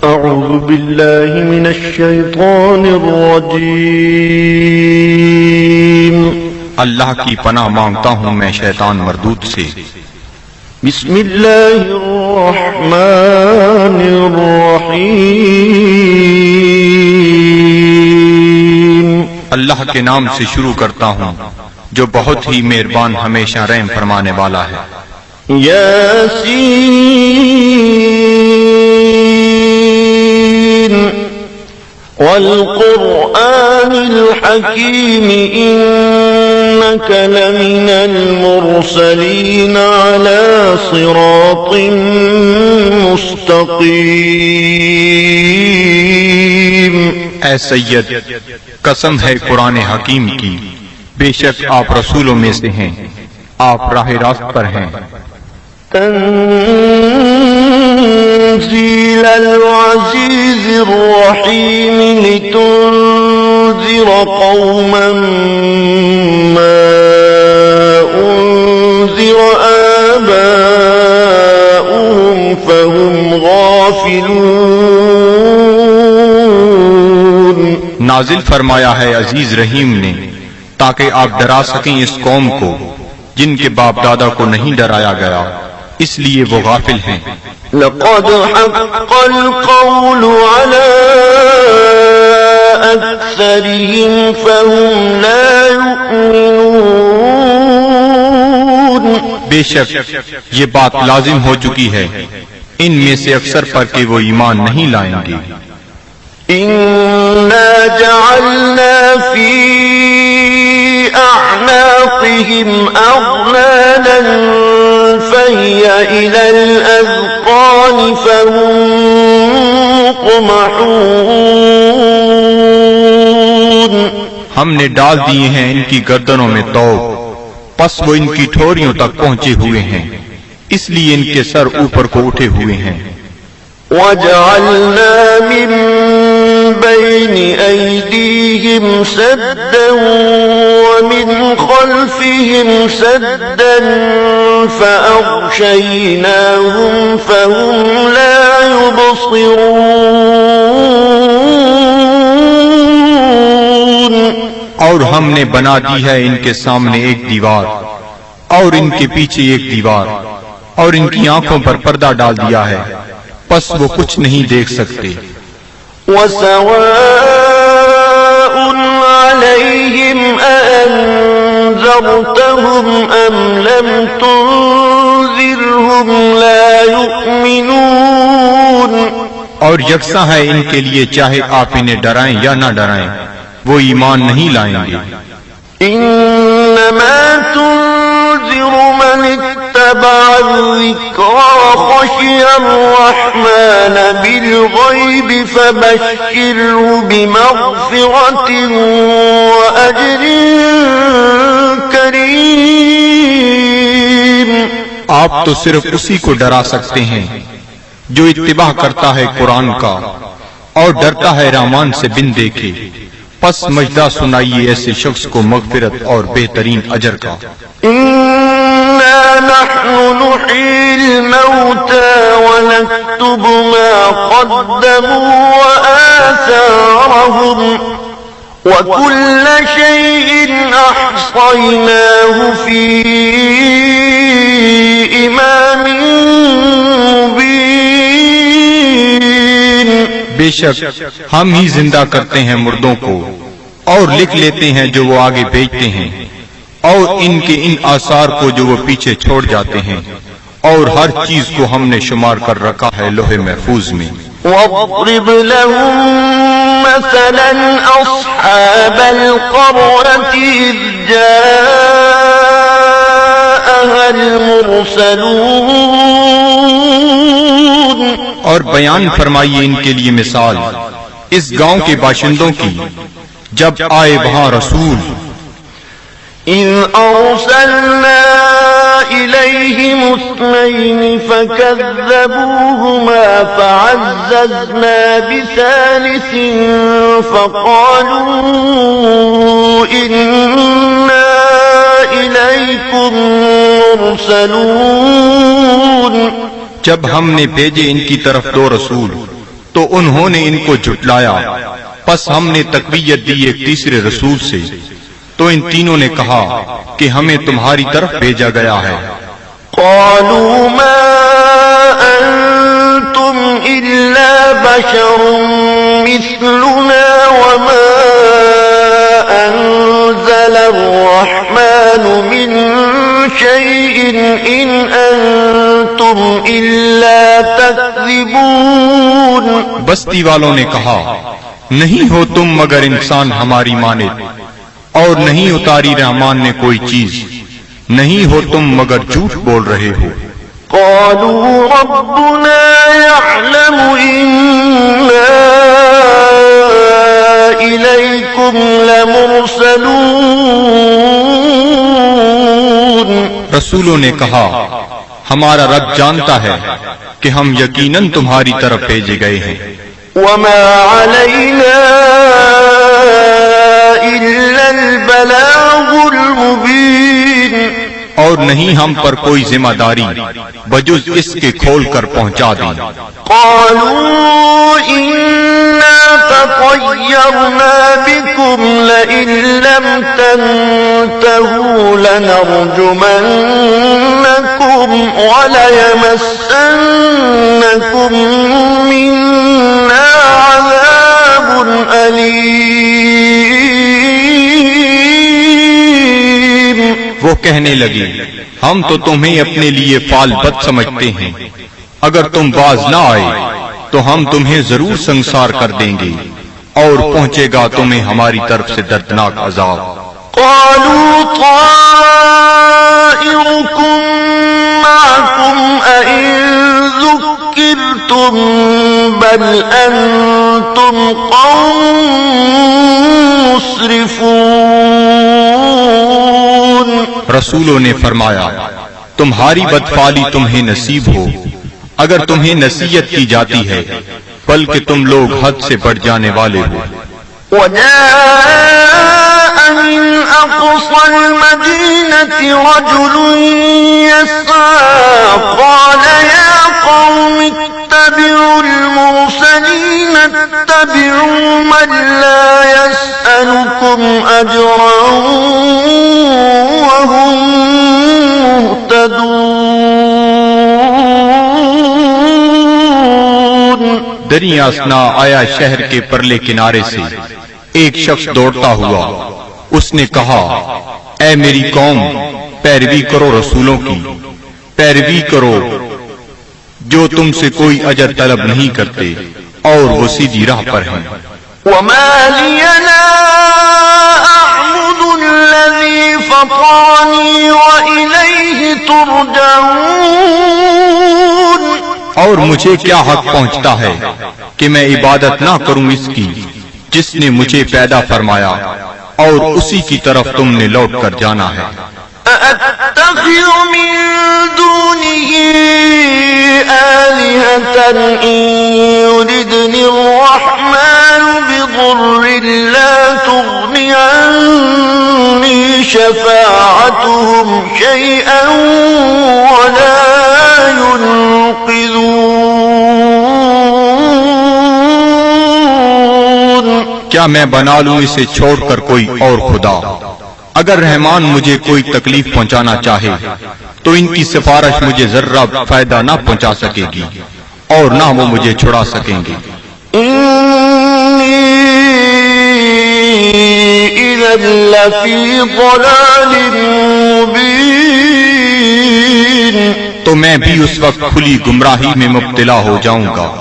أعوذ بالله من الشيطان الرجيم اللہ کی پناہ مانگتا ہوں میں شیطان مردود سے۔ بسم الله الرحمن الرحيم اللہ کے نام سے شروع کرتا ہوں جو بہت ہی مہربان ہمیشہ رحم فرمانے والا ہے۔ ياسين والقرآن الحكيم إنك لمن المرسلين على صراط مستقيم۔ اے سید، قسم ہے قرآن حکیم کی، بے شک آپ رسولوں میں سے ہیں، آپ راہ راست پر ہیں۔ تنزيل العزيز الرحيم لتنذر قوما ما أنذر آباؤهم فهم غافلون۔ نازل فرمایا ہے عزیز رحیم نے تاکہ آپ ڈرا سکیں اس قوم کو جن کے باپ دادا کو نہیں ڈرایا گیا، اس لیے وہ غافل ہیں۔ لقد حق القول على أكثرهم فهم لا يؤمنون۔ بے شک یہ بات لازم ہو چکی ہے ان میں سے اکثر پر کہ وہ ایمان نہیں لائیں گے۔ إنا جعلنا في أعناقهم أغلالا فهي إلى الأذقان فهم مقمحون۔ ہم نے ڈال دیے ہیں ان کی گردنوں میں طوق، پس وہ ان کی ٹھوریوں تک پہنچے ہوئے ہیں، اس لیے ان کے سر اوپر کو اٹھے ہوئے ہیں۔ وَجَعَلْنَا مِن بَيْنِ أَيْدِيهِمْ سَدًّا وَمِنْ خَلْفِهِمْ سَدًّا فَأَغْشَيْنَاهُمْ فَهُمْ لَا يُبْصِرُونَ۔ اور ہم نے بنا دی ہے ان کے سامنے ایک دیوار اور ان کے پیچھے ایک دیوار، اور ان کی آنکھوں پر پردہ ڈال دیا ہے، پس وہ کچھ نہیں دیکھ سکتے۔ وَسَوَاءٌ عَلَيْهِمْ أَأَنذَرْتَهُمْ أَمْ لَمْ تُنذِرْهُمْ لَا يُؤْمِنُونَ۔ اور یکساں ہے ان کے لیے چاہے آپ انہیں ڈرائیں یا نہ ڈرائیں، وہ ایمان نہیں لائیں گے۔ إِنَّمَا تُنذِرُ مَنِ اتَّبَعَ الذِّكْرَ وَخَشِيَ الرَّحْمَنَ بِالْغَيْبِ فَبَشِّرْهُ بِمَغْفِرَةٍ وَأَجْرٍ كَرِيمٍ۔ آپ تو صرف اسی کو ڈرا سکتے ہیں جو اتباع کرتا ہے قرآن کا اور ڈرتا ہے رحمان سے بن دیکھے، پس مجدہ سنائیے ایسے شخص کو مغفرت اور بہترین اجر کا۔ إِنَّا نَحْنُ نُحْيِي الْمَوْتَى وَنَكْتُبُ مَا قَدَّمُوا وَآثَارَهُمْ وَكُلَّ شَيْءٍ أَحْصَيْنَاهُ فِي إِمَامٍ مُبِينٍ۔ بے شک ہم ہی زندہ کرتے ہیں مردوں کو اور لکھ لیتے ہیں جو وہ آگے بھیجتے ہیں، اور ان کے ان آثار کو جو وہ پیچھے چھوڑ جاتے ہیں، اور ہر چیز کو ہم نے شمار کر رکھا ہے لوح محفوظ میں۔ وَاضْرِبْ لَهُم مَّثَلًا أَصْحَابَ الْقَرْيَةِ إِذْ جَاءَهَا الْمُرْسَلُونَ۔ اور بیان فرمائیے ان کے لیے مثال اس گاؤں کے باشندوں کی جب آئے وہاں رسول۔ إِذْ أَرْسَلْنَا إِلَيْهِمُ اثْنَيْنِ فَكَذَّبُوهُمَا فَعَزَّزْنَا بِثَالِثٍ فَقَالُوا إِنَّا إِلَيْكُمْ مُرْسَلُونَ۔ جب ہم نے بھیجے ان کی طرف دو رسول تو انہوں نے ان کو جھٹلایا، پس ہم نے تقویت دی ایک تیسرے رسول سے، تو ان تینوں نے کہا کہ ہمیں تمہاری طرف بھیجا گیا ہے۔ قالوا ما أنتم إلا بشر مثلنا وما أنزل الرحمن من شيء إن أنتم إلا تكذبون۔ بستی والوں نے کہا نہیں ہو تم مگر انسان ہماری مانند، اور نہیں اتاری رحمان نے کوئی چیز، نہیں ہو تم مگر جھوٹ بول رہے ہو۔ قالوا ربنا يعلم إنا إليكم لمرسلون۔ رسولوں نے کہا ہمارا رب جانتا ہے کہ ہم یقیناً تمہاری طرف بھیجے گئے ہیں۔ وما علينا إلا البلاغ المبين۔ اور نہیں ہم پر کوئی ذمہ داری بجز اس کے کھول کر پہنچا دیں۔ قالوا إنا تطيرنا بكم لئن لم تنتهوا لنرجمنكم وليمسنكم منا عذاب أليم۔ وہ کہنے لگی ہم تو تمہیں اپنے لیے فال بد سمجھتے ہیں، اگر تم باز نہ آئے تو ہم تمہیں ضرور سنسار کر دیں گے اور پہنچے گا تمہیں ہماری طرف سے دردناک عذاب۔ قالوا طائركم معكم أئن ذكرتم بل أنتم قوم مسرفون۔ رسولوں نے فرمایا تمہاری بدفعلی تمہیں نصیب ہو اگر تمہیں نصیحت کی جاتی ہے، بلکہ تم لوگ حد سے بڑھ جانے والے ہو۔ وجاء من أقصى المدينة رجل يسعى قال يا قوم اتبعوا المرسلين اتبعوا من لا يسألكم أجرا وهم مهتدون۔ دریا اسنا آیا شہر کے پرلے کنارے سے ایک شخص دوڑتا ہوا، اس نے کہا اے میری قوم، پیروی کرو رسولوں کی، پیروی کرو جو تم سے کوئی اجر طلب نہیں کرتے اور وہ سیدھی راہ پر ہیں۔ وما لي لا أعبد الذي فطرني وإليه ترجعون۔ اور مجھے کیا حق پہنچتا ہے کہ میں عبادت نہ کروں اس کی جس نے مجھے پیدا فرمایا اور اسی کی طرف تم نے لوٹ کر جانا ہے۔ أأتخذ من دونه آلهة إن يردني الرحمن بضر لا تغني عني شفاعتهم شيئا ولا ينقذون۔ کیا میں بنا لوں اسے چھوڑ کر کوئی اور خدا؟ اگر رحمان مجھے کوئی تکلیف پہنچانا چاہے تو ان کی سفارش مجھے ذرہ فائدہ نہ پہنچا سکے گی اور نہ وہ مجھے چھڑا سکیں گے۔ إني إذا لفي ضلال مبين۔ تو میں بھی اس وقت کھلی گمراہی میں مبتلا ہو جاؤں گا۔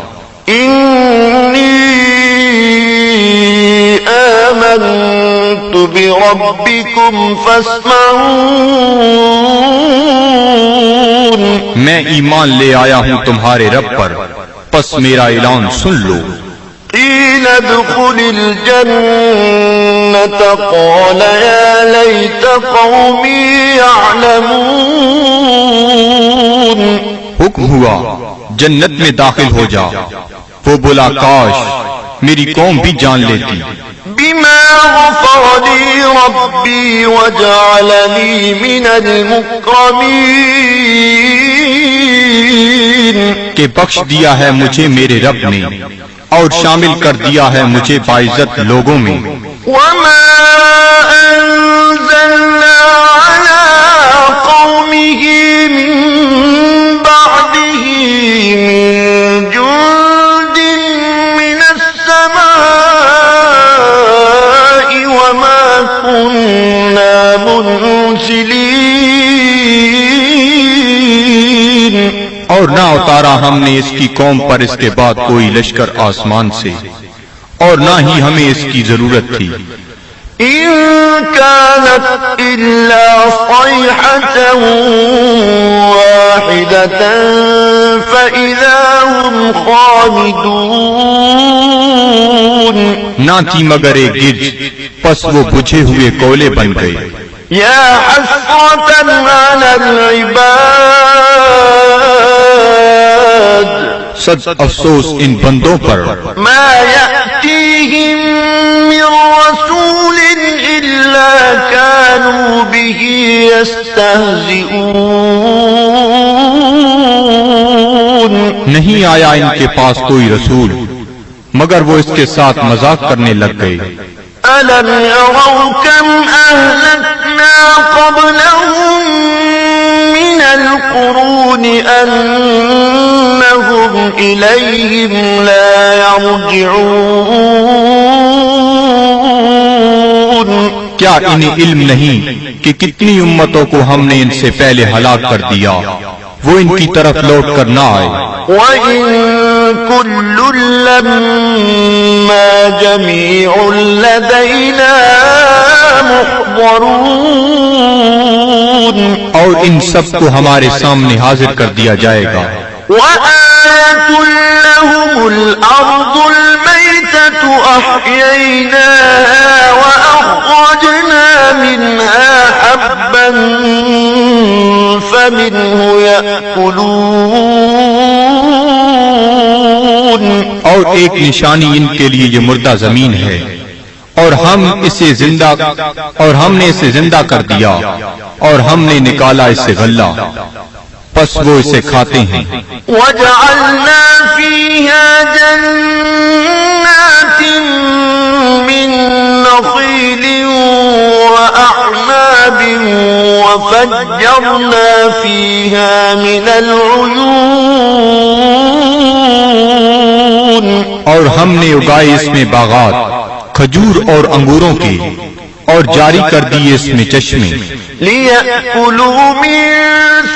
إني آمنت بربكم فاسمعون۔ میں ایمان لے آیا ہوں تمہارے رب پر، پس میرا اعلان سن لو۔ قيل ادخل الجنة قال يا ليت قومي يعلمون۔ حکم ہوا جنت میں داخل ہو جا، وہ بولا کاش میری قوم بھی جان لیتی۔ بما غفر لي ربي وجعلني من المكرمين۔ کہ بخش دیا ہے مجھے میرے رب نے اور شامل کر دیا ہے مجھے باعزت لوگوں میں. وما أنزلنا على قومه من بعده من جند من السماء وما كنا منزلين. اور نہ اتارا ہم نے اس کی قوم پر اس کے بعد کوئی لشکر آسمان سے، اور نہ ہی ہمیں اس کی ضرورت تھی. إن كانت إلا صيحة واحدة فإذا هم خامدون. نہ تھی مگر ایک گرج، پس وہ بجھے ہوئے کولے بن گئے. يا حسرة على العباد صد افسوس ان بندوں پر ما يأتيهم من رسول إلا كانوا به يستهزئون. نہیں آیا ان کے پاس کوئی رسول مگر وہ اس کے ساتھ مذاق کرنے لگ گئے. ألم يروا كم أهلكنا قبلهم من القرون أنهم إليهم لا يرجعون. کیا انہیں علم نہیں کہ کتنی امتوں کو ہم نے ان سے پہلے ہلاک کر دیا، وہ ان کی طرف لوٹ کر نہ آئے. وَإِن كُلٌّ لَّمَّا جَمِيعٌ لَّدَيْنَا مُحْضَرُونَ. اور ان سب کو ہمارے سامنے حاضر کر دیا جائے گا. وَآيَةٌ لَّهُمُ الْأَرْضُ الْمَيْتَةُ أَحْيَيْنَاهَا وَأَخْرَجْنَا مِنْهَا حَبًّا فَمِنْهُ يَأْكُلُونَ. اور ایک نشانی ان کے لیے یہ مردہ زمین ہے، اور ہم نے اسے زندہ کر دیا، اور ہم نے نکالا اس سے غلہ، پس وہ اسے کھاتے ہیں. وَجَعَلْنَا فِيهَا جَنَّاتٍ مِّن نَّخِيلٍ وَأَعْنَابٍ وَفَجَّرْنَا فِيهَا مِنَ الْعُيُونِ. اور ہم نے اگائے اس میں باغات کھجور اور انگوروں کے، اور جاری کر دیے اس میں چشمے. لِيَأْكُلُوا مِن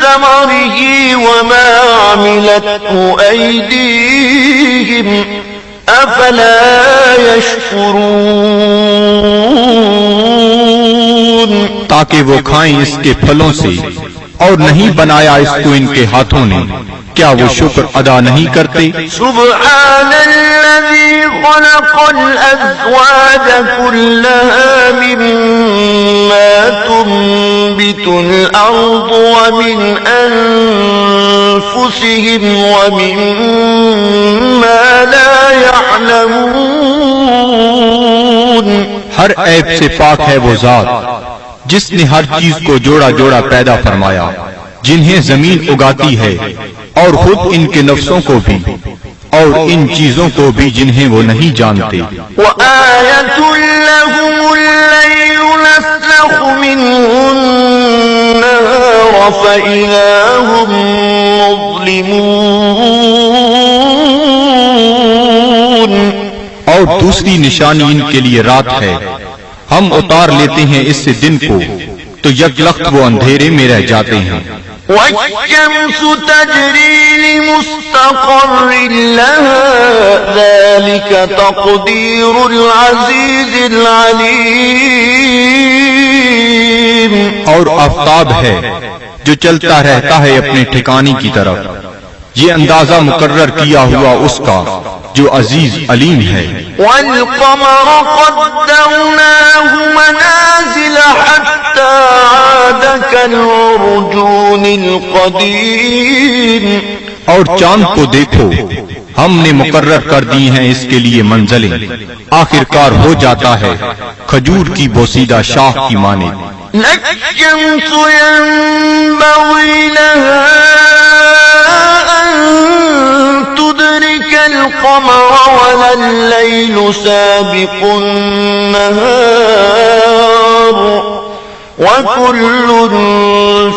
ثَمَرِهِ وَمَا عَمِلَتْهُ أَيْدِيهِمْ أَفَلَا يَشْكُرُونَ. تاکہ وہ کھائیں اس کے پھلوں سے، اور نہیں بنایا اس کو ان کے ہاتھوں نے، کیا وہ شکر ادا نہیں کرتے؟ سبحان الذي خلق الأزواج كلها مما تنبت الأرض ومن أنفسهم ومما لا يعلمون. ہر عیب سے پاک ہے وہ ذات جس نے ہر چیز کو جوڑا جوڑا پیدا فرمایا، جنہیں زمین اگاتی ہے، اور خود ان کے نفسوں کو بھی، اور ان چیزوں کو بھی جنہیں وہ نہیں جانتے. وَآيَةٌ لَّهُمُ اللَّيْلُ نَسْلَخُ مِنْهُ النَّهَارَ فَإِذَا هُم مُظْلِمُونَ. اور دوسری نشانی ان کے لیے رات ہے، ہم اتار لیتے ہیں اس سے دن کو، تو یک لخت وہ اندھیرے میں رہ جاتے ہیں. وَالشَّمْسُ تَجْرِي لِمُسْتَقَرٍّ لَّهَا ذَلِكَ تَقْدِيرُ الْعَزِيزِ الْعَلِيمِ. اور آفتاب ہے جو چلتا رہتا ہے اپنے ٹھکانے کی طرف، یہ اندازہ مقرر کیا ہوا اس کا جو عزیز علیم ہے. وَالْقَمَرَ قَدَّرْنَاهُ مَنَازِلَ حَتَّى عَادَ كَالْعُرْجُونِ الْقَدِيمِ. اور چاند کو دیکھو، ہم نے مقرر کر دی ہیں اس کے لیے منزلیں، آخر کار ہو جاتا ہے کھجور کی بوسیدہ شاخ کی مانند. لَلشَّمْسُ يَنبَغِي لَهَا أَن لتدرك القمر ولا الليل سابق النهار وكل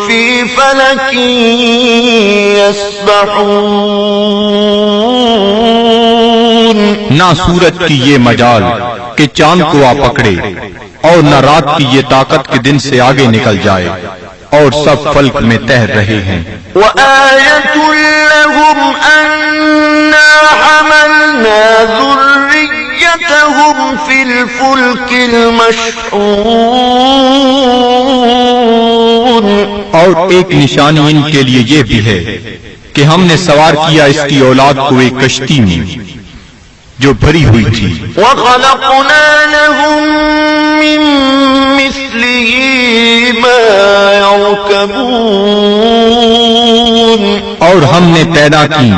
في فلك يسبحون. نہ سورج کی یہ مجال کہ چاند کو آ پکڑے، اور نہ رات کی یہ طاقت کہ دن سے آگے نکل جائے، اور سب فلک میں تیر رہے ہیں. وآية لهم أنا حملنا ذريتهم في الفلك المشحون. اور ایک نشانی ان کے لیے یہ بھی ہے کہ ہم نے سوار کیا اس کی اولاد کو ایک کشتی میں جو بھری ہوئی تھی. وخلقنا لهم من مثله ما يركبون. اور ہم نے پیدا کی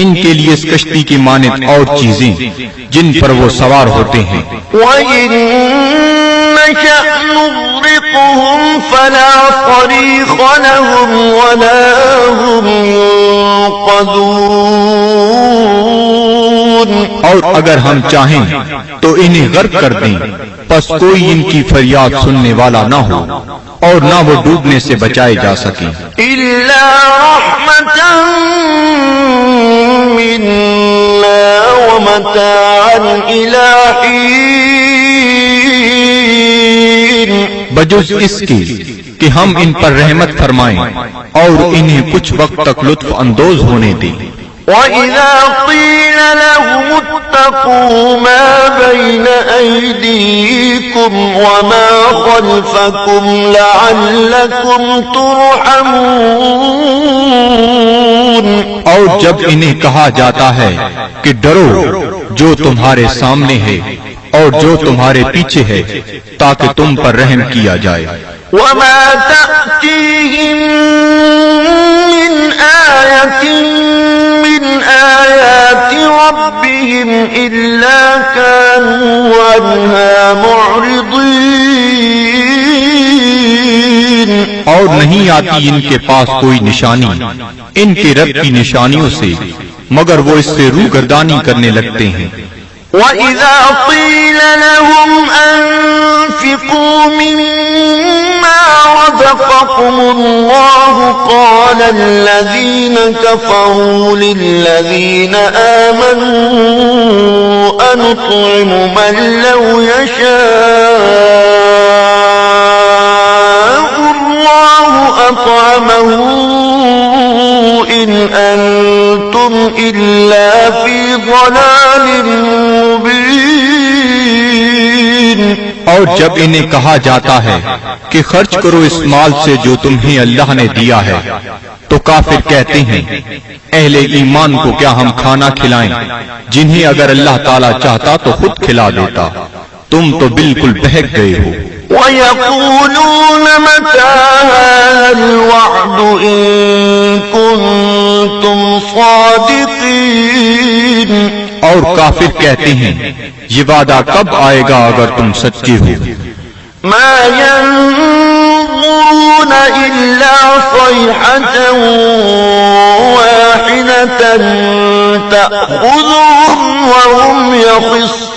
ان کے لیے اس کشتی کی مانند اور چیزیں جن پر وہ سوار ہوتے ہیں. وإن نشأ نغرقهم فلا صريخ لهم ولا هم ينقذون. اور اگر ہم چاہیں تو انہیں غرق کر دیں، پس کوئی ان کی فریاد سننے والا نہ ہو اور نہ وہ ڈوبنے سے بچائے جا سکیں. إلا رحمة منا ومتاعا إلى حين. بجز اس کے کہ ہم ان پر رحمت فرمائیں اور انہیں کچھ وقت تک لطف اندوز ہونے دیں. وَإِذَا قِيلَ لَهُمُ اتَّقُوا مَا بَيْنَ أَيْدِيكُمْ وَمَا خَلْفَكُمْ لَعَلَّكُمْ تُرْحَمُونَ. اور جب انہیں کہا جاتا ہے کہ ڈرو جو تمہارے سامنے ہے اور جو تمہارے پیچھے ہے تاکہ تم پر رحم کیا جائے. وَمَا تَأْتِيهِم مِّنْ آيَةٍ من آيات ربهم إلا كانوا عنها معرضين. اور نہیں آتی ان کے پاس کوئی نشانی ان کے رب کی نشانیوں سے مگر وہ اس سے روگردانی کرنے لگتے ہیں. وَإِذَا قِيلَ لَهُمْ أَنفِقُوا مِمَّا رَزَقَكُمُ اللَّهُ قَالَ الَّذِينَ كَفَرُوا لِلَّذِينَ آمَنُوا أَنُطْعِمُ مَن لَّوْ يَشَاءُ اللَّهُ أَطْعَمَهُ إِنْ أَنتُمْ إِلَّا فِي ضَلَالٍ مُبِينٍ. اور جب انہیں کہا جاتا ہے کہ خرچ کرو اس مال سے جو تمہیں اللہ نے دیا ہے تو کافر کہتے ہیں اہل ایمان کو کیا ہم کھانا کھلائیں جنہیں اگر اللہ تعالیٰ چاہتا تو خود کھلا دیتا، تم تو بالکل بہک گئے ہو. وَيَقُولُونَ مَتَىٰ هَٰذَا الْوَعْدُ إِن كُنتُمْ صَادِقِينَ. اور کافر کہتے ہیں یہ وعدہ کب آئے گا اگر تم سچے ہو. مَا يَنظُرُونَ إِلَّا صَيْحَةً وَاحِدَةً تَأْخُذُهُمْ وَهُمْ يَخِصِّمُونَ.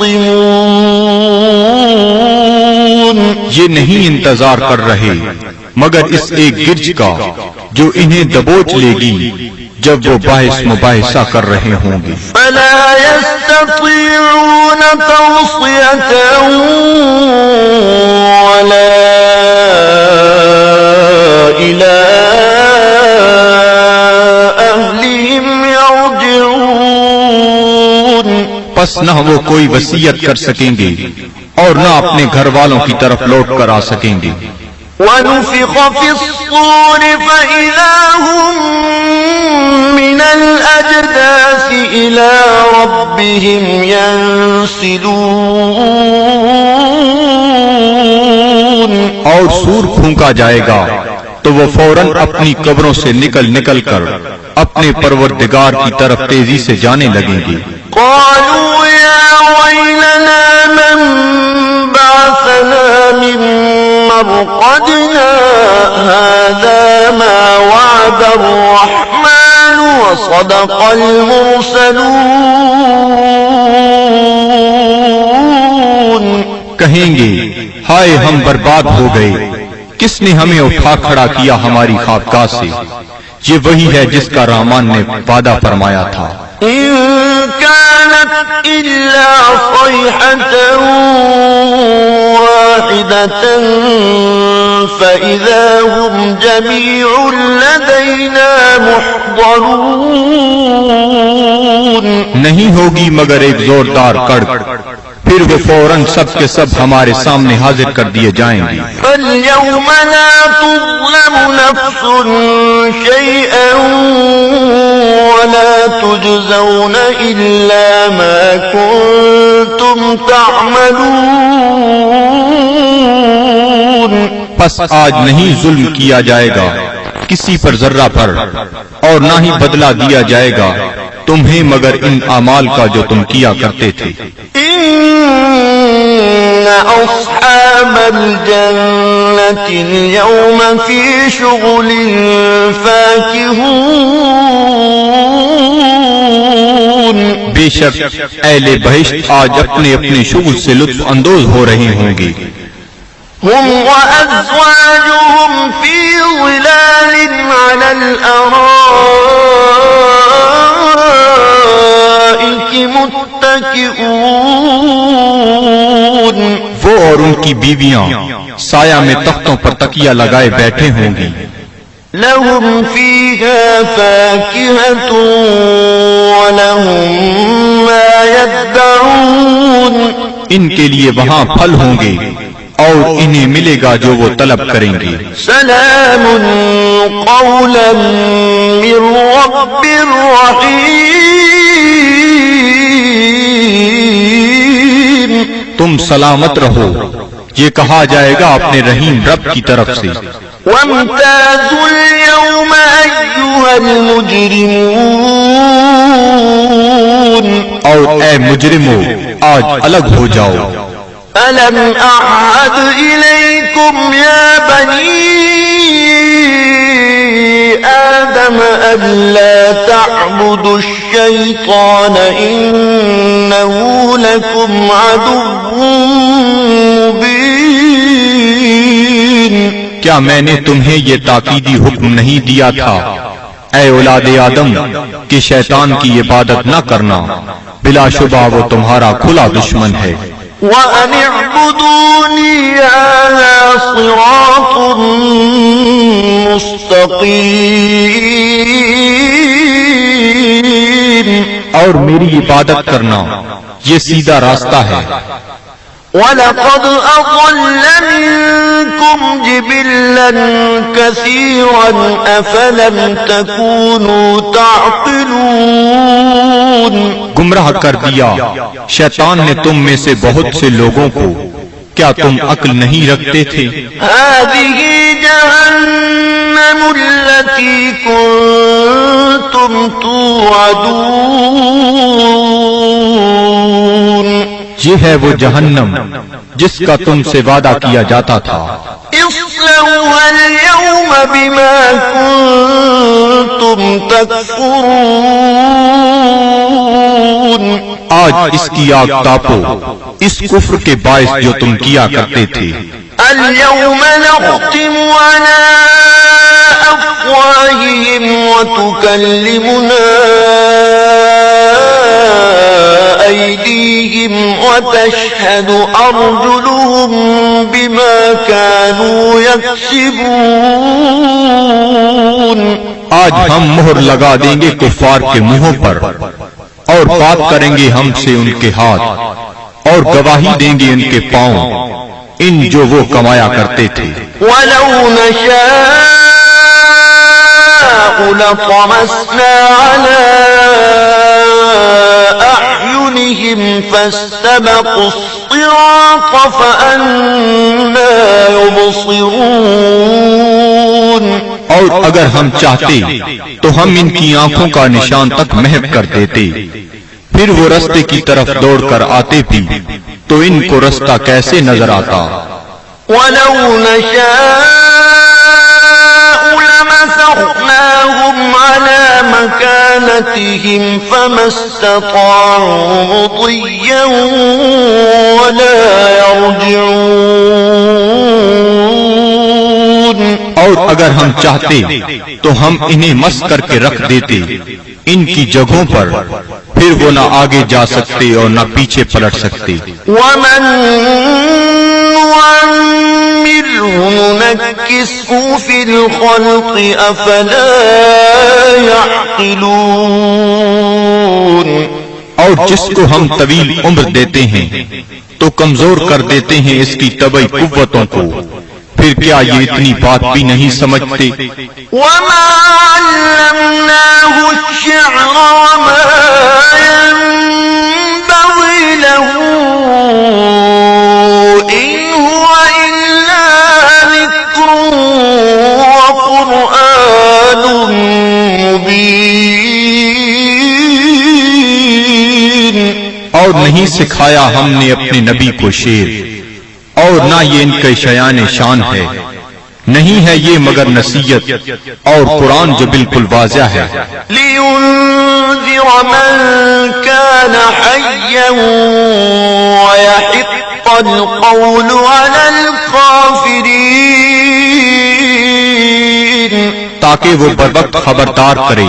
یہ نہیں انتظار کر رہے مگر اس ایک گرج کا جو انہیں دبوچ لے گی جب وہ باعث مباحثہ کر رہے ہوں گے. فَلَا يَسْتَطِيعُونَ تَوْصِيَةً وَلَا إِلَىٰ أَهْلِهِمْ يَرْجِعُونَ. پس نہ وہ کوئی وصیت کر سکیں گے اور نہ اپنے گھر والوں کی طرف لوٹ کر آ سکیں گے. وَنُفِخَ فِي الصُّورِ فَإِذَا هُم مِّنَ الْأَجْدَاثِ إِلَىٰ رَبِّهِمْ يَنسِلُونَ. اور سور پھونکا جائے گا تو وہ فوراً اپنی قبروں سے نکل کر اپنے پروردگار کی طرف تیزی سے جانے لگیں گے. قالوا يا ويلنا من بعثنا من مرقدنا هذا ما وعد الرحمن وصدق المرسلون. کہیں گے ہائے ہم برباد ہو گئے، کس نے ہمیں اٹھا کھڑا کیا ہماری خوابگاہ سے؟ یہ وہی ہے جس کا رحمان نے وعدہ فرمایا تھا. إن كانت إلا صيحة واحدة فإذا هم جميع لدينا محضرون. نہیں ہوگی مگر ایک زوردار کڑک، پھر وہ فوراً سب کے سب ہمارے سامنے حاضر کر دیے جائیں گے. فاليوم لا تظلم نفس شيئا ولا تجزون إلا ما كنتم تعملون. پس آج نہیں ظلم کیا جائے گا کسی پر ذرہ پر، اور نہ ہی بدلہ دیا جائے گا تمہیں مگر ان اعمال کا جو تم کیا کرتے تھے. إن أصحاب الجنة اليوم في شغل فاكهون. بے شک اہل بہشت آج اپنے اپنے شغل سے لطف اندوز ہو رہے ہوں گے. هم وأزواجهم في ظلال على الأرائك متكئون. وہ اور ان کی بیویاں سایہ میں تختوں پر تکیہ لگائے بیٹھے ہوں گی. لهم فيها فاكهة ولهم ما يدعون. ان کے لیے وہاں پھل ہوں گے اور انہیں ملے گا جو وہ طلب کریں گے. سلام قولا من رب رحیم. تم سلامت رہو، یہ کہا جائے گا اپنے رحیم رب کی طرف سے. وامتازوا اليوم أيها المجرمون. اور اے مجرمو آج الگ ہو جاؤ. ألم أعهد إليكم يا بني آدم ألا تعبدوا الشيطان إنه لكم عدو مبين. کیا میں نے تمہیں یہ تاکیدی حکم نہیں دیا تھا اے اولاد آدم کہ شیطان کی عبادت نہ کرنا، بلا شبہ وہ تمہارا کھلا دشمن ہے. وَأَنِ اعْبُدُونِي هَذَا صِرَاطٌ مُسْتَقِيمٌ. اور میری عبادت کرنا یہ سیدھا راستہ ہے. وَلَقَدْ أَضَلَّ مِنكُمْ جِبِلًّا كَثِيرًا أَفَلَمْ تَكُونُوا تَعْقِلُونَ. گمراہ کر دیا شیطان نے تم میں سے بہت سے لوگوں کو، کیا تم عقل نہیں رکھتے تھے؟ هذه جهنم التي كنتم توعدون. یہ ہے وہ جہنم جس کا تم سے وعدہ کیا جاتا تھا. اصلوها اليوم بما كنتم تكفرون. آج اس کی آگ تاپو اس کفر کے باعث جو تم کیا کرتے تھے. اليوم نختم على أفواههم وتكلمنا أيديهم وتشهد أرجلهم بما كانوا يكسبون. آج ہم مہر لگا دیں گے کفار کے منہوں پر، اور بات کریں گے ہم سے ان کے ہاتھ، اور گواہی دیں گے ان کے پاؤں ان جو وہ کمایا کرتے تھے. وَلَوْ نَشَاءُ لَطَمَسْنَا عَلَىٰ أَعْيُنِهِمْ فَاسْتَبَقُوا الصِّرَاطَ فَأَنَّىٰ يُبْصِرُونَ. اور اگر ہم چاہتے تو ہم ان کی آنکھوں کا نشان تک محو کر دیتے، پھر وہ رستے کی طرف دوڑ کر آتے بھی تو ان کو رستہ کیسے نظر آتا. وَلَوْ نَشَاءُ لَمَسَخْنَاهُمْ عَلَىٰ مَكَانَتِهِمْ بأمتهم فما استطاعوا مضيا ولا يرجعون. اور اگر ہم چاہتے تو ہم انہیں مس کر کے رکھ دیتے ان کی جگہوں پر، پھر وہ نہ آگے جا سکتے اور نہ پیچھے پلٹ سکتے. ومن نعمره ننكسه في الخلق أفلا يعقلون. اور جس کو ہم طویل عمر دیتے ہیں تو کمزور کر دیتے ہیں اس کی طبعی قوتوں کو، پھر کیا یہ اتنی بات بھی نہیں سمجھتے؟ وما علمناه الشعر وما ينبغي له إن هو إلا ذكر وقرآن مبين. اور نہیں سکھایا ہم نے اپنے نبی کو شعر، اور نہ یہ ان کے شایان شان ہے، نہیں ہے یہ مگر نصیحت اور قرآن جو بالکل واضح ہے. لِيُنذِرَ مَن كَانَ حَيًّا وَيَحِقَّ الْقَوْلُ عَلَى الْكَافِرِينَ. تاکہ وہ بروقت خبردار کرے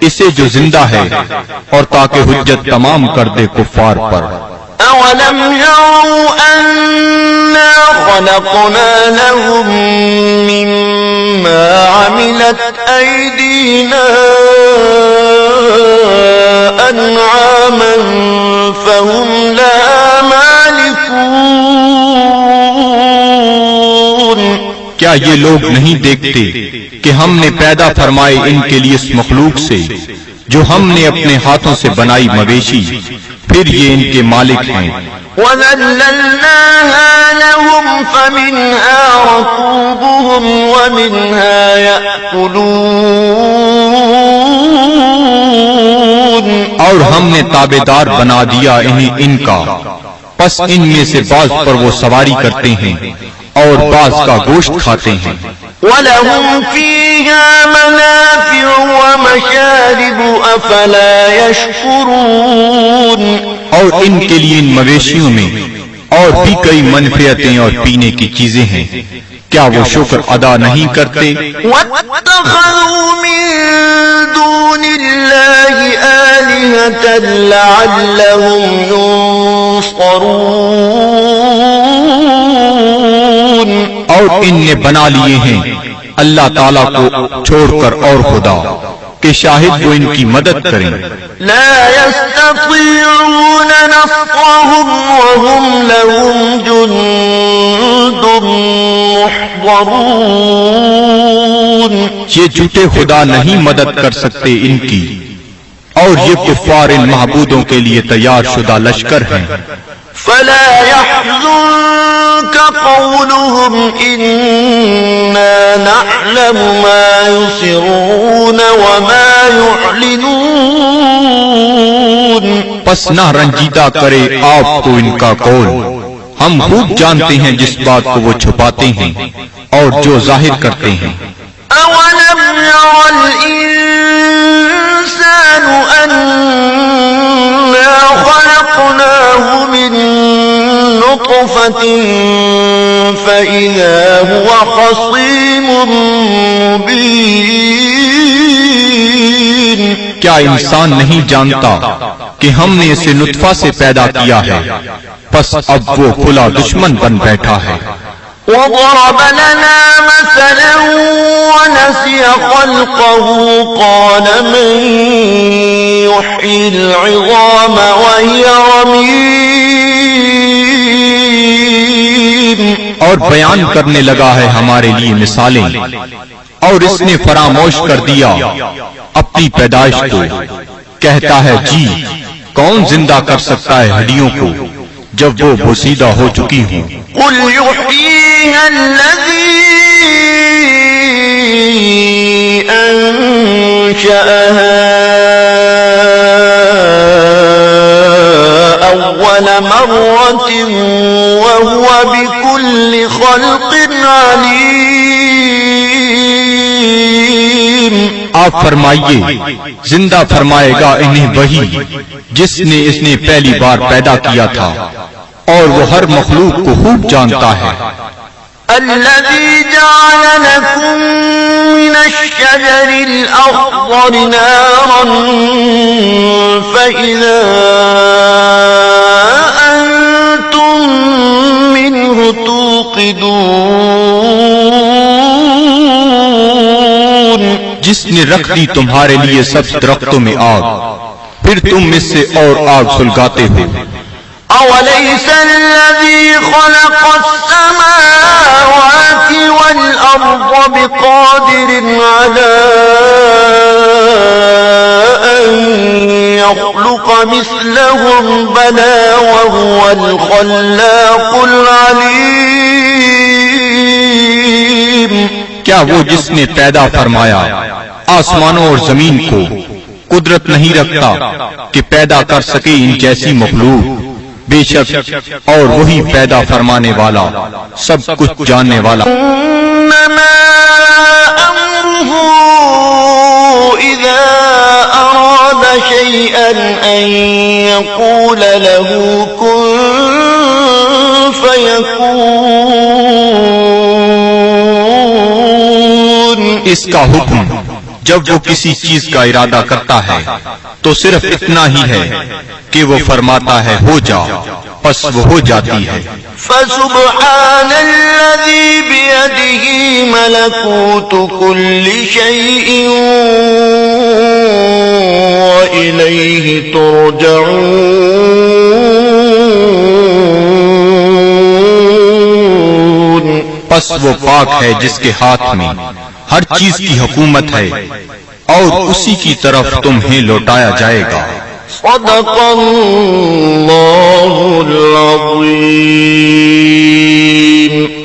اسے جو زندہ ہے، اور تاکہ حجت تمام کر دے کفار پر. أَوَلَمْ يَرَوْا أَنَّا خَلَقْنَا لَهُم مِّمَّا عَمِلَتْ أَيْدِينَا أَنْعَامًا فَهُمْ لَهَا مَالِكُونَ. کیا یہ لوگ نہیں دیکھتے کہ ہم نے پیدا فرمائے ان کے لیے اس مخلوق سے جو ہم نے اپنے ہاتھوں سے بنائی مویشی، پھر یہ ان کے مالک ہیں. وَذَلَّلْنَاهَا لَهُمْ فَمِنْهَا رَكُوبُهُمْ وَمِنْهَا يَأْكُلُونَ. اور ہم نے تابعدار بنا دیا انہیں ان کا، پس ان میں سے بعض پر وہ سواری کرتے ہیں اور بعض کا گوشت کھاتے ہیں. وَلَهُمْ فِيهَا مَنَافِعُ وَمَشَارِبُ أَفَلَا يَشْكُرُونَ. اور ان کے لیے ان مویشیوں میں اور بھی کئی منفعتیں اور پینے کی چیزیں ہیں، کیا وہ شکر ادا نہیں کرتے؟ وَاتَّخَذُوا مِن دُونِ اللَّهِ آلِهَةً لَعَلَّهُمْ يُنصَرُونَ. اور ان نے بنا لیے ہیں اللہ تعالیٰ کو چھوڑ کر اور خدا کہ شاہد وہ ان کی مدد کریں. لا يستطيعون نصرهم وهم لهم جند محضرون. یہ جھوٹے خدا نہیں مدد کر سکتے ان کی، اور یہ کفار ان معبودوں کے لیے تیار شدہ لشکر ہیں. فلا يحزنك قولهم إنا نعلم ما يسرون وما يعلنون. پس نہ رنجیدہ کرے آپ کو ان کا قول، ہم خوب جانتے ہیں جس بات کو وہ چھپاتے ہیں اور جو ظاہر کرتے ہیں. أولم ير الإنسان أنا خلقناه من نطفة فإذا هو خصيم مبين. کیا انسان نہیں جانتا کہ ہم نے اسے نطفہ سے پیدا کیا ہے، پس اب وہ کھلا دشمن بن بیٹھا ہے. وضرب لنا مثلا ونسي خلقه قال من يحيي العظام وهي رميم. اور بیان کرنے لگا ہے ہمارے لیے مثالیں، اور اس نے فراموش کر دیا اپنی پیدائش کو. کہتا ہے جی کون زندہ کر سکتا ہے ہڈیوں کو جب وہ بوسیدہ ہو چکی ہوں. قل يحييها الذي أنشأها أول مرة وهو بكل خلق عليم. آپ فرمائیے زندہ فرمائے گا انہیں وہی جس نے اس نے پہلی بار پیدا کیا تھا، اور وہ ہر مخلوق کو خوب جانتا ہے۔ الذي جعل لكم من الشجر الأخضر نارا فإذا أنتم منه توقدون، جس نے رکھ دی تمہارے لیے سب درختوں میں آگ، پھر تم اس سے اور آگ سلگاتے ہو۔ أوليس الذي خلق السماوات والأرض بقادر على أن يخلق مثلهم بلى وهو الخلاق العليم۔ کیا وہ جس نے پیدا فرمایا آسمانوں اور زمین کو قدرت نہیں رکھتا کہ پیدا کر سکے ان جیسی مخلوق؟ بے شک اور وہی پیدا فرمانے والا سب کچھ جاننے والا۔ انما امره اذا اراد شيئا ان يقول له كن فيكون۔ اس کا حکم جب وہ کسی چیز کا ارادہ کرتا ہے تو صرف اتنا ہی ہے کہ وہ فرماتا ہے ہو جا، پس وہ ہو جاتی ہے۔ فسبحان الذي بيده ملكوت كل شيء وإليه ترجعون۔ پس وہ پاک ہے جس کے ہاتھ میں ہر چیز کی حکومت ہے اور اسی کی طرف تمہیں لوٹایا جائے گا۔ صدق اللہ العظیم۔